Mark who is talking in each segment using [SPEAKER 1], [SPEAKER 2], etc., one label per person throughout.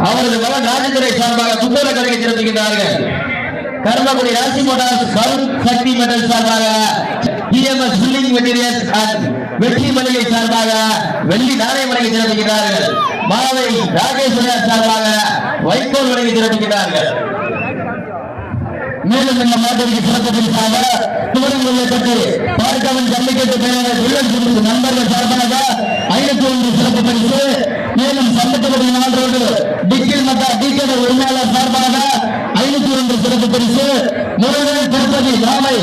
[SPEAKER 1] அவரது மகன் ராஜதுரை சார்பாக புத்தக கடையை திறந்துகின்றார்கள். கர்மகுடி ராசி மோட்டார்ஸ் சக்தி மெட்டல் சார்பாக டிஎம்எஸ் பில்டிங் மெட்டீரியல்ஸ் அண்ட் வெற்றி மளிகை சார்பாக வெள்ளி நாணய மளிகை திறந்துகின்றார்கள். மாவை ராகேஸ்வரர் சார்பாக வைக்கோல் மளிகை திறந்துகின்றார்கள். மேலும் இந்த மாட்டிற்கு சிறப்பு பரிசாக துவரங்குள்ளப்பட்டு பார்க்கவன் ஜல்லிக்கட்டு பேரர் நண்பர்கள் சார்பாக 501 சிறப்பு பரிசு. மேலும் சம்பத்தப்படி நாளோடு டிக்கில் மட்டா டிக்கெட் உரிமையாளர் சார்பாக 501 சிறப்பு பரிசு. முருகன் திருப்பதி ராமை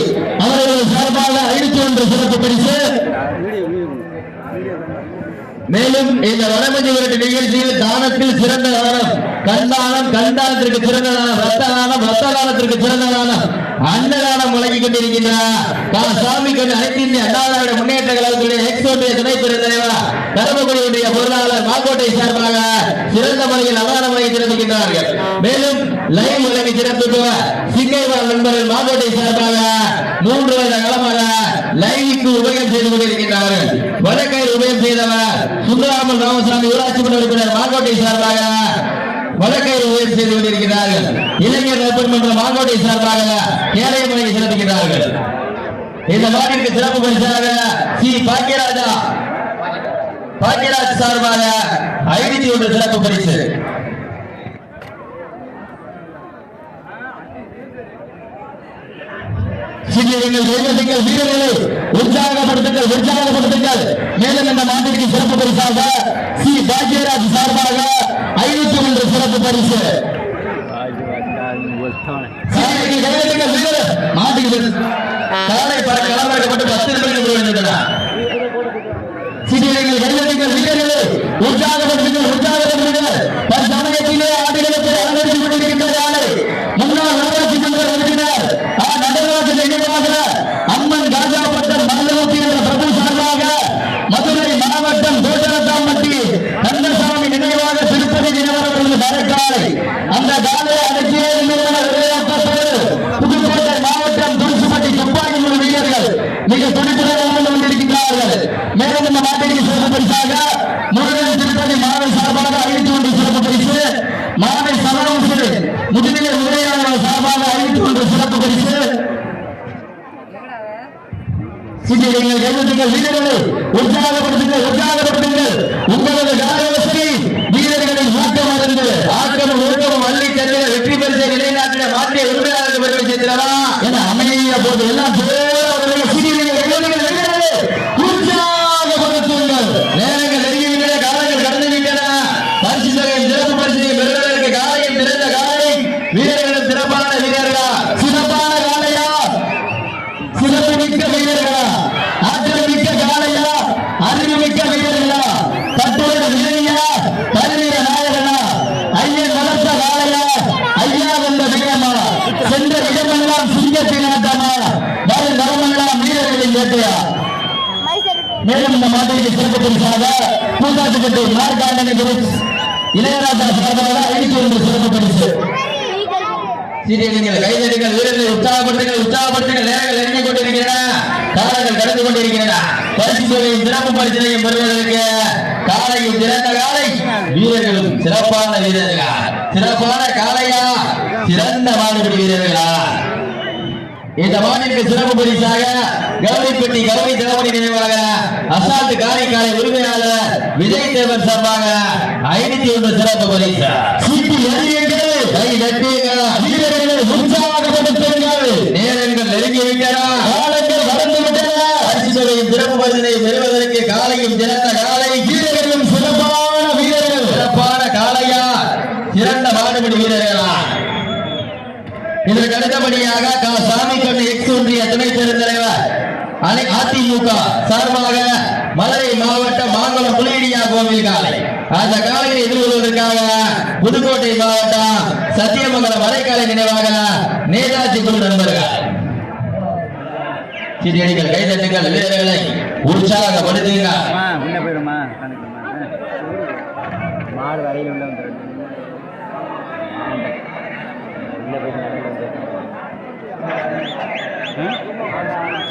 [SPEAKER 1] அவர்கள் சார்பாக 501 சிறப்பு பரிசு. மேலும் இந்த வடமஞ்சி விரட்டு நிகழ்ச்சியில் தானத்தில் சிறந்த தானம் கண்தானம், கண்தானத்திற்கு சிறந்த தானம், ரத்த தானம், ரத்த தானத்திற்கு சிறந்த தானம், அன்னதானம் வழங்கிக் கொண்டிருக்கின்றார் சாமி கண் அனைத்து இந்திய அண்ணா திராவிட முன்னேற்ற கழகத்துடைய எக்ஸோடைய துணை பெருந்தலைவர் கருமக்குடியுடைய பொருளாளர் மாக்கோட்டை சார்பாக சிறந்த முறையில் அன்னதானம் வழங்கி சிறப்பிக்கின்றார்கள். மேலும் லைவ் வழங்கி சிறப்பிப்பவர் சிங்கைவால் நண்பர்கள் மாக்கோட்டை சார்பாக 3 வருட காலமாக லைவுக்கு உபயோகம் செய்து கொண்டிருக்கின்றார்கள். வழக்கையில் உபயோகம் செய்தவர் சுந்தராமன் ராமசாமி ஊராட்சி மன்ற உறுப்பினர் மாக்கோட்டை சார்பாக வழக்கையில் உபயோகம் செய்து கொண்டிருக்கிறார்கள். இளைஞர் நற்பண்மன்ற மாக்கோட்டை சார்பாக கேரையமலை சிறப்பிக்கிறார்கள். இந்த மாட்டிற்கு சிறப்பு பரிசாக சி பாக்கியராஜ் சார்பாக 501 சிறப்பு பரிசு. வீரர்களை உற்சாகப்படுத்துங்கள். மேலும் இந்த மாட்டிற்கு சிறப்பு பரிசாக சி பாக்கியராஜ் சார்பாக 501 சிறப்பு பரிசு. மாட்டுக்கு காலை கிளம்பப்பட்டு 10 நிமிடங்கள் வீரர்களை உற்சாகப்படுத்துங்கள். சமயத்திலே ஆடுகளுக்கு அலங்கரித்துக் கொண்டிருக்கின்ற ஆலை முன்னாள் ஊராட்சி மன்ற உறுப்பினர் நடராஜன் நினைவாக அம்மன் காஜாபட்டம் மல்லூத்தி என்ற பிரபு சார்பாக மதுரை மாவட்டம் கோட்டரத்தாம்பட்டி கந்தசாமி நினைவாக திருப்பதி நினைவாளர்கள் மரக்காலை அந்த காலை அடக்கிய புதுக்கோட்டை மாவட்டம் துருசுப்பட்டி துப்பாக்கி முழு வீரர்கள் மிக துடிப்புடன் கொண்டிருக்கிறார்கள். மேலும் இந்த மாட்டிற்கு சிறப்பு பரிசாக முருகன் திருப்பதி மாவை சார்பாக 501 சிறப்பு பரிசு. மாவை சமரமுசு முதுநிலை உரையாளர் சார்பாக 501 சிறப்பு பரிசு. வீரர்களை உற்சாகப்படுத்துங்கள். உங்களது காலவசதி வீரர்களின் ஊக்கம் அறிந்து ஆக்கமும் ஊக்கமும் அள்ளி தருகிற வெற்றி பரிசை நிலைநாட்டின மாற்றிய உரிமையாளர்கள் பெருமை சேர்க்கிறவா என அமைய போது எல்லாம் உற்சாகப்படுத்துங்கள். நேரங்கள் நெருங்கிவிட்டன, காலங்கள் கடந்துவிட்டன. பரிசு தொகையும் சிறப்பு பரிசையும் பெறுவதற்கு காலையும் திறந்த காலை வீரர்களும் சிறப்பான வீரர்களா, சிறப்பான காலையா, சிறப்பு மிக்க வீரர்களா, ஆற்றல் மிக்க காலையா, அறிவு மிக்க வீரர்களா, தட்டுவத வீரர்களா, தருவீர நாயகனா, ஐயன் வளர்த்த காலையா, ஐயா வந்த வீரமா, சென்ற இடமெல்லாம் சிங்கத்தின் ஆட்டமா, வரும் வரமெல்லாம் வீரர்களின் வேட்டையா. மேலும் இந்த மாட்டிற்கு சிறப்பு பரிசாக பூங்காட்டுக்கட்டை மார்காண்டனை இளையராஜா சார்பாக 501 சிறப்பு பரிசு. கைதடிகள் வீரர்களை உற்சாகப்படுத்துங்கள். நேரங்கள் நெருங்கிக் கொண்டிருக்கின்றன, காலங்கள் கடந்து கொண்டிருக்கின்றன. பரிசுகளையும் சிறப்பு பரிசனையும் பெறுவதற்கு காலையும் சிறந்த காலை வீரர்களும் சிறப்பான வீரர்களா, சிறப்பான காலையா, சிறந்த மாடுபடி வீரர்களா. இந்த மாநிலக்கு சிறப்பு பரிசாக கௌரிப்பட்டி கௌரி திரௌபதி நினைவாக அசால்ட் காரைக்காலை உரிமையாளர் விஜய் தேவன் சார்பாக 501 சிறப்பு பரிசு. நேரங்கள் நெருங்கிவிட்டன, காலங்கள் கடந்துவிட்டன. பரிசுகளையும் சிறப்பு பரிசினை பெறுவதற்கு காலையும் சிறந்த காலை வீரர்களும் சிறப்பான வீரர்கள், சிறப்பான காலையா, சிறந்த மாடுபடி வீரர்களா. இதற்கு அடுத்தபடியாக சாமி கண்ணு எக்ஸ் ஒன்றிய துணை பெருந்தலைவர் அதிமுக சார்பாக மதுரை மாவட்டம் மாங்குளம் புலியடியா கோவில் காலை அந்த காலையை எதிர்கொள்வதற்காக புதுக்கோட்டை மாவட்டம் சத்தியமங்கலம் வரைக்காலை நினைவாக நேதாஜி குழு நண்பர்கள் சிறியடிகள் கைதட்டுங்கள். வீரர்களை உற்சாகப்படுத்துங்க.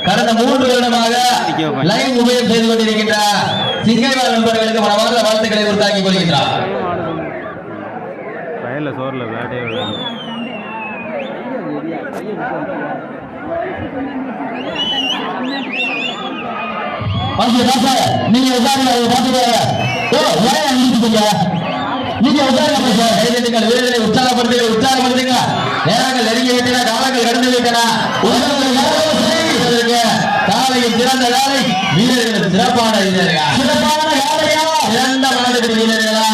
[SPEAKER 1] கடந்த 3 வருடமாக லைவ் உபயோகம் செய்து கொண்டிருக்கின்ற சிங்கைவால் நண்பர்களுக்கு மனமார்ந்த வாழ்த்துக்களை உருவாக்கி கொள்கின்றார்.
[SPEAKER 2] வயலில் சோறில் வேட்டையே விளையாடும்.
[SPEAKER 1] நீங்க உட்காருங்க, நீங்க உட்காருங்க. வீரர்களை உற்சாகப்படுத்துங்க. நேரங்கள் நெருங்கி விட்டன, காலங்கள் கடந்து விட்டன. காலையில் சிறந்த காலை வீரர்கள் சிறப்பான வீரர்களா, சிறந்த மாநில வீரர்களா,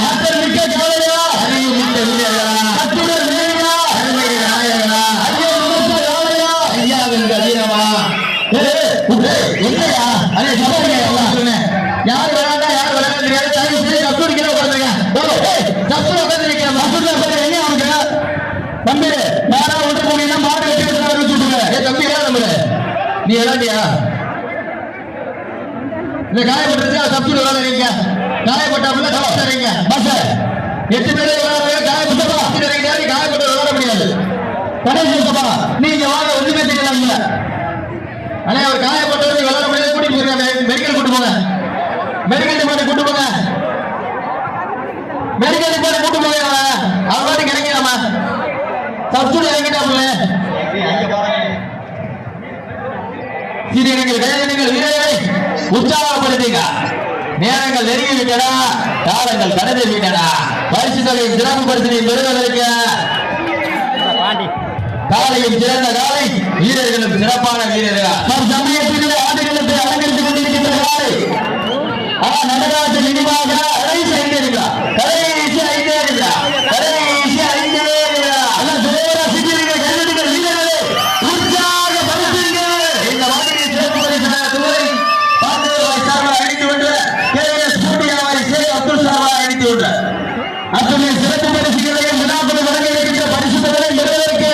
[SPEAKER 1] மிக்க காலையா, அறிவு மிக்க வீரர்களா, நாயகனா, ஐயாவிற்கு அதீனமா. என்னையா அதே சொன்னேன். யார் விளையாண்டா யார் விளையாட தெரியாது. கஸ்தூரி கீழே உட்காந்துருங்க. கஸ்தூரி உட்காந்துருக்கீங்க. என்ன அவனுக்கு தம்பி யாரா ஒன்று போனீங்கன்னா மாடு வெட்டி விட்டுருங்க. தம்பி நம்மள நீ விளையாண்டியா? இந்த காயப்பட்டு கஸ்தூரி விளையாடுறீங்க. காயப்பட்டாப்புல கவசறீங்க. பஸ் 8 பேரை விளையாடுறீங்க. காயப்பட்டா காயப்பட்டு விளையாட முடியாது. கடைசி சபா நீங்க வாங்க, ஒண்ணுமே தெரியல. ஆனா அவர் காயப்பட்டவரை விளையாட முடியாது. கூட்டிட்டு போயிருக்காங்க. மெடிக்கல் கூட்டு போங்க. மெடிக்கல் டிபார்ட்மெண்ட் கூட்டு போங்க. மெடிக்கல் டிபார்ட்மெண்ட் கூட்டு போங்க. அவர் பாட்டு கிடைக்கலாமா? சப்ஸ்டியூட் இறங்கிட்டாப்புல. சீரியர்கள் வீரர்களை உற்சாகப்படுத்துங்க. நேரங்கள் நெருங்கி விட்டன, காலங்கள் கடந்து விட்டன. பரிசு தொகை சிறப்பு பரிசனை பெறுவதற்கு காலையும் சிறந்த காலை, வீரர்களும் சிறப்பான வீரர்கள். சமயத்தில் ஆடுகளத்தை அலங்கரித்துக் கொண்டிருக்கின்ற காலை நடராஜன் நினைவாக கடைசி 5 இருக்கிறார். கடைசி 5 இருக்கிறார். கடைசி 5 வீரர்களை உற்சாகப்படுத்துங்கள். இந்த மாதிரி சிறப்பு பரிசு துறை சார்பாக அடித்து ஒன்று, அப்துல் சார்பாக அடித்து ஒன்று. அத்துடைய சிறப்பு பரிசுகளையும் வினாக்களை வழங்க இருக்கின்ற பரிசு தொகை பெறுவதற்கு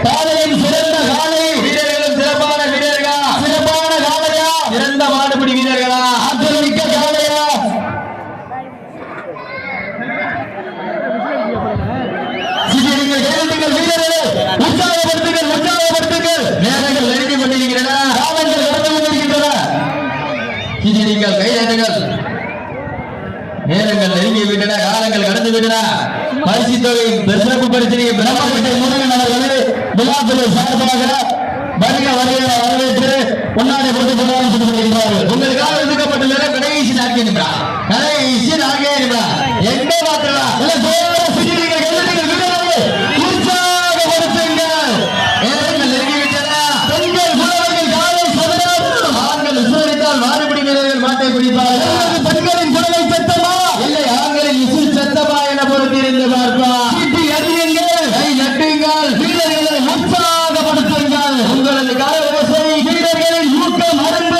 [SPEAKER 1] காலையின் சிறந்த காலை, வீரர்களும் சிறப்பான வீரர்களா, சிறப்பான காலையா, சிறந்த மாடுபிடி வீரர்களா, ஆற்றல் மிக்க காலையா, வீரர்களை உற்சாகப்படுத்துங்கள். நேரங்கள் நெருங்கி கொண்டிருக்கின்றன, காலங்கள் கடந்து கொண்டிருக்கின்றன. நீங்கள் கையாட்டுங்கள். நேரங்கள் நெருங்கி விட்டன, காலங்கள் கடந்து விட்டன. பரிசு தொகை சிறப்பு பரிசனை பிரம்மப்பட்ட முருகன் அவர்கள் விழாக்குழு சார்பாக வருக வரவேற்று முன்னாடி போட்டு கொண்டாடுகிறார்கள். உங்களுக்காக ஒதுக்கப்பட்டுள்ள கடைசி 4 நிமிடம். கடைசி 4 நிமிடம். எங்க மாத்திரா உற்சாகப்படுத்துங்கள். நேரங்கள் நெருங்கி விட்டன. பெண்கள் புலவர்கள் காலை சதுரம். ஆண்கள் விசுவரித்தால் மாறுபடி வீரர்கள் மாட்டை பிடிப்பார்கள். பெண்களின் குரலை சத்தமா இல்லை ஆண்களின் இசை சத்தமா என பொறுத்திருந்து பார்ப்போம். சீட்டி அடியுங்கள், கை நட்டுங்கள், வீரர்களை உற்சாகப்படுத்துங்கள். உங்களது கால விவசாய வீரர்களின் ஊக்கம் அரும்பு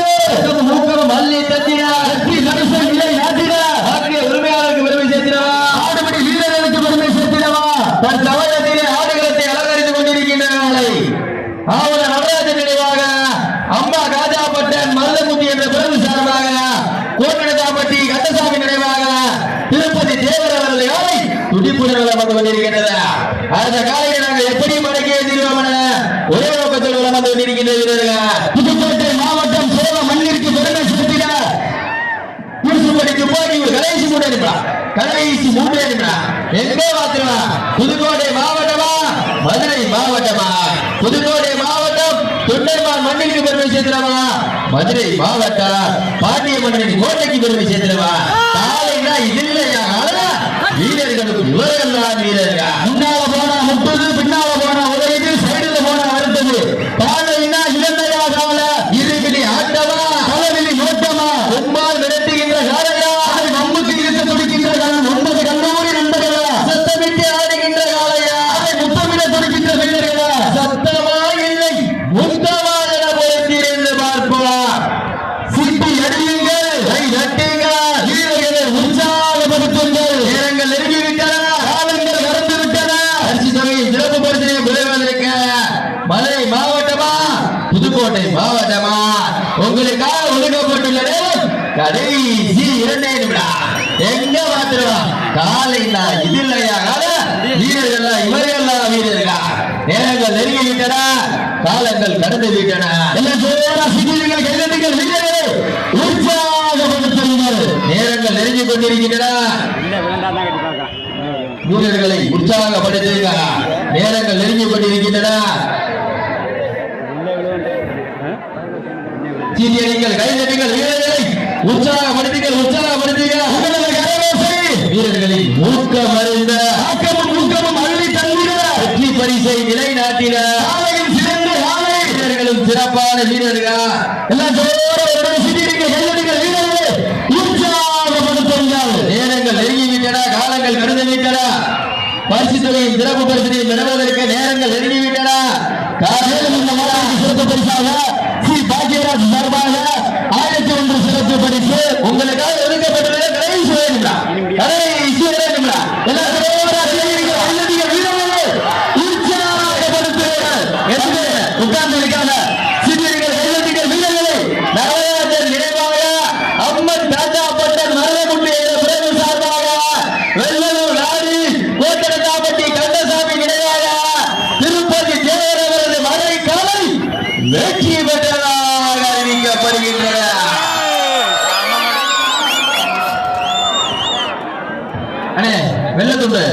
[SPEAKER 1] ஊக்கம் மல்லி தட்டினார். வெற்றி கடைசி நிலை நாட்டினார். ஆகிய உரிமையாளருக்கு பெருமை சேர்த்திடவா, ஆடுபடி வீரர்களுக்கு பெருமை சேர்த்திடவா. தன் சமயத்திலே ஆடுகளத்தை அலங்கரித்துக் கொண்டிருக்கின்ற நாளை ஆவண நடராஜன் நினைவாக அம்மா காஜாப்பட்டன் மருதமுத்தி என்ற பிறகு சார்பாக கோட்டனதாப்பட்டி கட்டசாமி நினைவாக திருப்பதி தேவர் அவரது காலை துடிப்புடன் வந்து கொண்டிருக்கின்றது. அந்த காலையை நாங்கள் எப்படி மடக்கிய தீர்வோம் என ஒரே நோக்கத்தில் வந்து கொண்டிருக்கின்ற வீரர்கள். புதுக்கோட்டை மாவட்டம் சேலம் மண்ணிற்கு பெருமை சேர்த்திட துப்பாக்கி கடைசி 3 நிமிடம். கடைசி 3 நிமிடம். எங்கே மாத்திரமா? புதுக்கோட்டை மாவட்டமா, மதுரை மாவட்டமா? புதுக்கோட்டை மாவட்டம் தொண்டைமான் மண்ணிற்கு பெருமை சேர்த்திடவா, மதுரை மாவட்டம் பாண்டிய மன்னரின் கோட்டைக்கு பெருமை சேர்த்திடவா? காலைனா இது இல்லையா? வீரர்களுக்கு இவர்கள் தான் வீரர்கள். முன்னால போனா முப்பது, பின்னால போனா உதவிது, சைடுல போனா அடுத்தது. காலைனா இளந்தையா கால இருவிழி ஆட்டமா, கலவிழி நோட்டமா, உம்மால் மிரட்டுகின்ற காலையா, நம்முக்கு இருக்க துடிக்கின்ற காலம் 9 கல்லூரி நண்பர்களா, சத்தமிட்டு ஆடுகின்ற காலையா, அதை முத்தமிட துடிக்கின்ற வீரர்களா, சத்தமா இல்லை முத்தமா என பொறுத்திருந்து பார்ப்போம். சிட்டி அடியுங்கள், கை நட்டுங்கள், வீரர்களை உற்சாகப்படுத்துங்கள். நேரங்கள் நெருங்கிவிட்டன, காலங்கள் கடந்து விட்டன. அரிசி தொகையை சிறப்பு பரிசனை பெறுவதற்கு மதுரை மாவட்டமா, புதுக்கோட்டை மாவட்டமா உங்களுக்காக ஒதுக்கப்பட்டுள்ள நேரம் கடைசி 2 நிமிடம். எங்க மாத்திரமா? காலைனா இது இல்லையா? வீரர்களா இவர்களா? வீரர்களா? நேரங்கள் நெருங்கி விட்டன, காலங்கள் கடந்து விட்டன. வீரர்களை உற்சாகப்படுத்துங்கள். நேரங்கள் நெருங்கி கொண்டிருக்கின்றன. வீரர்களை உற்சாகப்படுத்துங்க. நேரங்கள் நெருங்கி கொண்டிருக்கின்றன. சீரியடிங்கள், கைதட்டுங்கள், வீரர்களை உற்சாகப்படுத்துங்கள், வீரர்களின் ஊக்கம் அறிந்த ஊக்கமும் அள்ளி தந்திட வெற்றி பரிசை நிலைநாட்டின வீரர்களும் சிறப்பான வீரர்கள். எல்லாம் நேரங்கள் நெருங்கிவிட்டன, காலங்கள் கடந்துவிட்டன. பரிசு தொகையின் சிறப்பு பரிசனை பெறுவதற்கு நேரங்கள் நெருங்கிவிட்டன. சிறப்பு பரிசாக ஸ்ரீ பாக்கியராஜ் சார்பாக 1001 சிறப்பு பரிசு உங்களுக்காக ஒதுக்கப்பட்டது. உட்கார்ந்து இருக்காங்க சிறியர்கள், கைதட்டுங்கள், வீரர்களை நடராஜர் நினைவாக அம்மன் தாத்தாப்பட்டன் மரணமுட்டு பிறகு சார்பாக வெள்ளலூர் நாடு கோட்டரத்தாப்பட்டி கந்தசாமி நினைவாக திருப்பதி தேவர் அவரது மறை காலை வெற்றி பெற்றதாக அறிவிக்கப்படுகின்றன. அண்ணே வெள்ளத்துண்டு